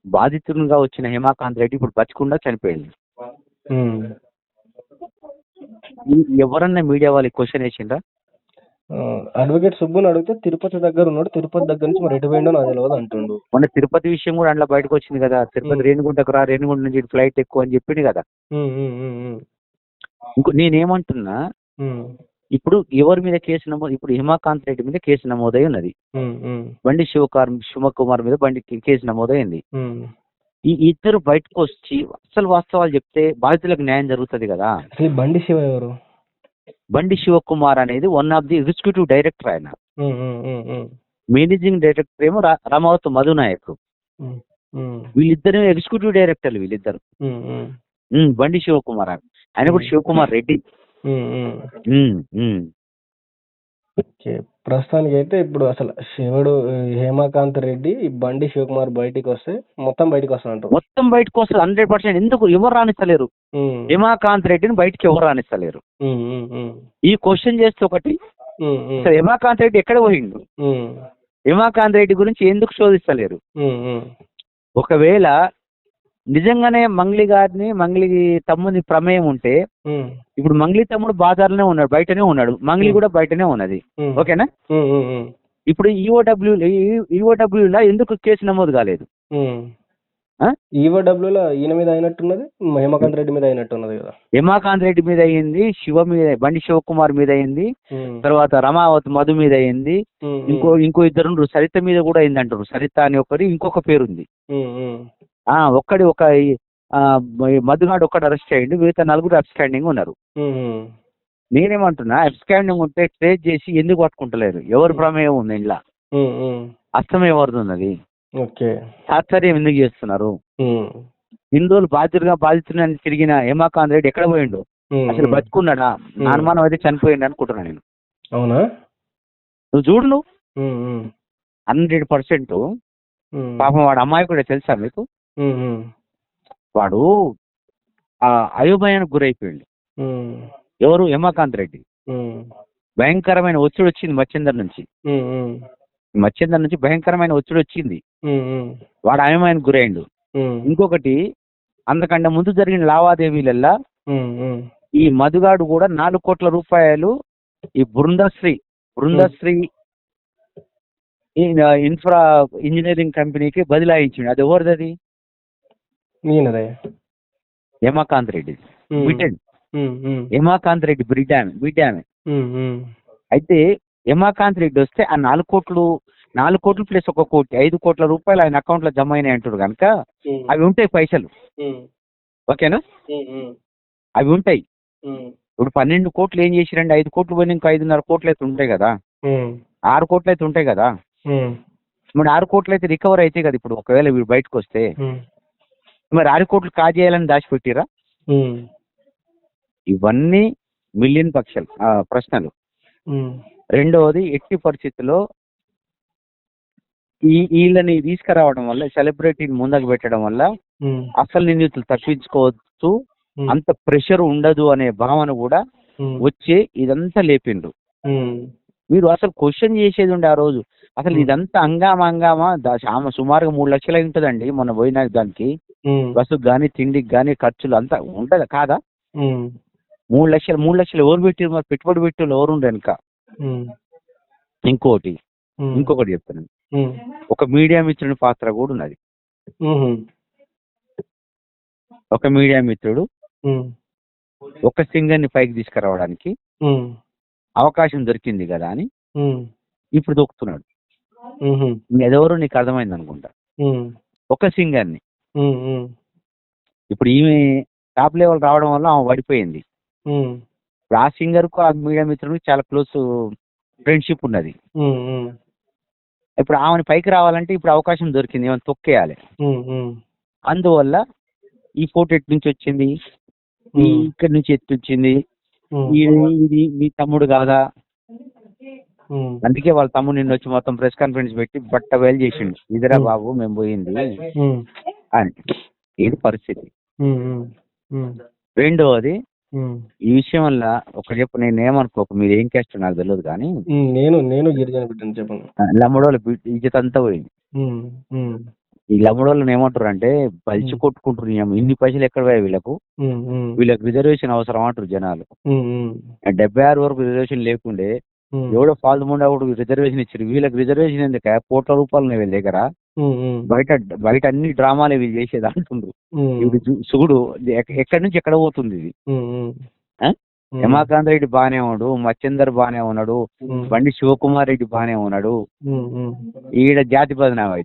బాధితునిగా వచ్చిన హేమాకాంత్ రెడ్డి ఇప్పుడు బతికుండా చనిపోయింది. ఎవరన్నా మీడియా వాళ్ళకి క్వశ్చన్ వేసిండ్రా? అడ్వకేట్ సుబ్బుని అడిగితే తిరుపతి దగ్గర ఉన్నాడు, తిరుపతి దగ్గర నుంచి మరి ఎటు పోయిండో నాకు తెలియదు అంటుండు. మొన్న తిరుపతి విషయం కూడా అందులో బయటకు వచ్చింది కదా, తిరుపతి రేణిగుంటకు రా, రేణిగుంట నుంచి ఫ్లైట్ ఎక్కువ అని చెప్పింది కదా. నేనేమంటున్నా, ఇప్పుడు ఎవరి మీద కేసు నమోదు? ఇప్పుడు హేమాకాంత్ రెడ్డి మీద కేసు నమోదై ఉన్నది, బండి శివకుమార్ మీద కేసు నమోదైంది. ఈ ఇద్దరు బయటకు వచ్చి అసలు వాస్తవాలు చెప్తే బాధితులకు న్యాయం జరుగుతుంది కదా. బండి శివ ఎవరు? బండి శివకుమార్ అనేది one of the executive director. ఆయన మేనేజింగ్ డైరెక్టర్ ఏమో రామావత్ మధునాయక్. వీళ్ళిద్దరు ఎగ్జిక్యూటివ్ డైరెక్టర్లు వీళ్ళిద్దరు. బండి శివకుమార్ ఆయన కూడా శివకుమార్ రెడ్డి. ప్రస్తుతానికి అయితే ఇప్పుడు అసలు శివుడు హేమాకాంత్ రెడ్డి బండి శివకుమార్ బయటికి వస్తే మొత్తం బయటకు వస్తానంట. మొత్తం బయటకు వస్తుంది 100%. ఎందుకు ఎవరు రాణిస్తలేరు? హేమాకాంత్ రెడ్డిని బయటికి ఎవరు రాణిస్తలేరు? ఈ క్వశ్చన్ చేస్తే ఒకటి, హేమాకాంత్ రెడ్డి ఎక్కడ పోయిండు? హేమాకాంత్ రెడ్డి గురించి ఎందుకు శోధిస్తలేరు? ఒకవేళ నిజంగానే మంగ్లీ గారిని, మంగ్లీ తమ్ముని ప్రమేయం ఉంటే, ఇప్పుడు మంగ్లీ తమ్ముడు బాజార్లోనే ఉన్నాడు, బయటనే ఉన్నాడు, మంగ్లీ కూడా బయటనే ఉన్నది, ఓకేనా? ఇప్పుడు ఈఓడబ్ల్యూలా ఎందుకు కేసు నమోదు కాలేదు? ఈఓడబ్ల్యూలో ఈయన మీద అయినట్టున్నది, హేమాకాంత్ రెడ్డి మీద అయినట్టున్నది కదా. హేమాకాంత్ రెడ్డి మీద అయింది, శివ మీద, బండి శివకుమార్ మీద అయింది, తర్వాత రమావత్ మధు మీద అయింది, ఇంకో ఇద్దరు సరిత మీద కూడా అయింది అంటారు. సరిత అని ఒకటి, ఇంకొక పేరుంది. ఒక మధునాడు ఒక్కడు అరెస్ట్ అయ్యిండు, మిగతా నలుగురు అబ్స్టాండింగ్ ఉన్నారు. నేనేమంటున్నా, అబ్స్టాండింగ్ ఉంటే ట్రేస్ చేసి ఎందుకు పట్టుకుంటలేరు? ఎవరు ప్రమేయం ఉంది ఇంట్లో? అస్తం ఎవరిది ఉన్నది? ఆశ్చర్యం ఎందుకు చేస్తున్నారు? ఇన్ని రోజులు బాధితులని తిరిగిన హేమాకాంత్ రెడ్డి ఎక్కడ పోయిండు? అసలు బతుకున్నాడా? నా అనుమానం అయితే చనిపోయిండు అనుకుంటున్నా నేను. అవునా? నువ్వు చూడు, నువ్వు 100% పాపం వాడు అమ్మాయి కూడా తెలుసా మీకు? వాడు అయోమయానికి గురైపోయిండు. ఎవరు? హేమాకాంత్ రెడ్డి. భయంకరమైన ఒత్తిడి వచ్చింది మచ్చిందర్ నుంచి భయంకరమైన ఒత్తిడి వచ్చింది. వాడు అయోమయానికి గురైండు. ఇంకొకటి, అంతకంటే ముందు జరిగిన లావాదేవీలల్లా ఈ మధుగాడు కూడా 4 కోట్ల రూపాయలు ఈ బృందశ్రీ ఇన్ఫ్రా ఇంజనీరింగ్ కంపెనీకి బదిలాయించిండు. అది ఎవరిది? అది హేమాకాంత్ రెడ్డి బిడ్డ. హేమాకాంత్ రెడ్డి బిడ్డామె. అయితే హేమాకాంత్ రెడ్డి వస్తే ఆ 4 కోట్లు ప్లస్ 1 కోటి 5 కోట్ల రూపాయలు ఆయన అకౌంట్ లో జమ అయినాయి అంటారు కనుక అవి ఉంటాయి పైసలు, ఓకేనా? అవి ఉంటాయి. ఇప్పుడు 12 కోట్లు ఏం చేసిరండి? 5 కోట్లు పోయిన ఇంకో 5.5 కోట్లు అయితే ఉంటాయి కదా, 6 కోట్లు అయితే ఉంటాయి కదా. మరి 6 కోట్లు అయితే రికవర్ అయితే కదా ఇప్పుడు, ఒకవేళ వీడు బయటకు వస్తే. మరి 6 కోట్లు కాజేయాలని దాచిపెట్టిరా? ఇవన్నీ మిలియన్ ప్రశ్నలు. రెండవది, ఎట్టి పరిస్థితుల్లో వీళ్ళని తీసుకురావడం వల్ల, సెలబ్రిటీని ముందుకు పెట్టడం వల్ల అసలు నిందితులు తప్పించుకోవచ్చు, అంత ప్రెషర్ ఉండదు అనే భావన కూడా వచ్చే ఇదంతా లేపిండ్రు. మీరు అసలు క్వశ్చన్ చేసేది ఉండే ఆ రోజు, అసలు ఇదంతా హంగామా సుమారుగా 3 లక్షలు అయి ఉంటుందండి మొన్న పోయిన దానికి. బస్సుకు కానీ, తిండికి కానీ ఖర్చులు అంతా ఉంటది కాదా? 3 లక్షలు ఎవరు పెట్టారు? మరి పెట్టుబడి పెట్టారు ఎవరు ఉండే వెనుక? ఇంకొకటి చెప్తాను, ఒక మీడియా మిత్రుని పాత్ర కూడా ఉన్నది. ఒక మీడియా మిత్రుడు ఒక సింగర్ని పైకి తీసుకురావడానికి అవకాశం దొరికింది కదా అని ఇప్పుడు దొక్కుతున్నాడు. ఎదెవరో నీకు అర్థమైంది అనుకుంటా. ఒక సింగర్ని ఇప్పుడు ఈమె టాప్ లెవెల్ రావడం వల్ల ఆమె పడిపోయింది. ఇప్పుడు ఆ సింగర్ కు ఆ మీడియా మిత్రుడికి చాలా క్లోజ్ ఫ్రెండ్షిప్ ఉన్నది. ఇప్పుడు ఆమెను పైకి రావాలంటే ఇప్పుడు అవకాశం దొరికింది, ఏమైనా తొక్కేయాలి. అందువల్ల ఈ ఫోటో ఎటు నుంచి వచ్చింది, ఇక్కడి నుంచి ఎత్తు వచ్చింది, ఇది మీ తమ్ముడు కాదా? అందుకే వాళ్ళ తమ్ముడు నిన్న వచ్చి మొత్తం ప్రెస్ కాన్ఫరెన్స్ పెట్టి బట్ట బయలు చేసిండు, ఇదిరా బాబు మేము పోయింది అని. ఇది పరిస్థితి. రెండవది, ఈ విషయం వల్ల ఒక చెప్పు, నేను ఏమనుకోకు, మీరు ఏం చేస్తా నాకు తెలియదు కానీ నేను గిరిజన బిడ్డను చెప్పండి, లమ్మడోళ్ళ ఇజ్జత్ అంతా పోయింది. ఈ లమ్మడోళ్ళని ఏమంటారు అంటే పలిచి కొట్టుకుంటున్నాం, ఇన్ని పైసలు ఎక్కడ పోయాయి వీళ్ళకు, వీళ్ళకి రిజర్వేషన్ అవసరం అంటారు జనాలు. 76 వరకు రిజర్వేషన్ లేకుండే ఎవడో ఫాల్తు ముండా కూడా రిజర్వేషన్ ఇచ్చారు, వీళ్ళకి రిజర్వేషన్ ఎందుకు, కోట్ల రూపాయలు ఉన్నాయి వీళ్ళ దగ్గర, బయట బయట అన్ని డ్రామాలు వీళ్ళు చేసేది అంటుండ్రు. ఇప్పుడు చూడు ఎక్కడి నుంచి ఎక్కడ పోతుంది ఇది. హేమాకాంత్ రెడ్డి బానే ఉన్నాడు, మచ్చేందర్ బానే ఉన్నాడు, బండి శివకుమార్ రెడ్డి బానే ఉన్నాడు, ఈడ జాతి బదనాం అవుతుంది.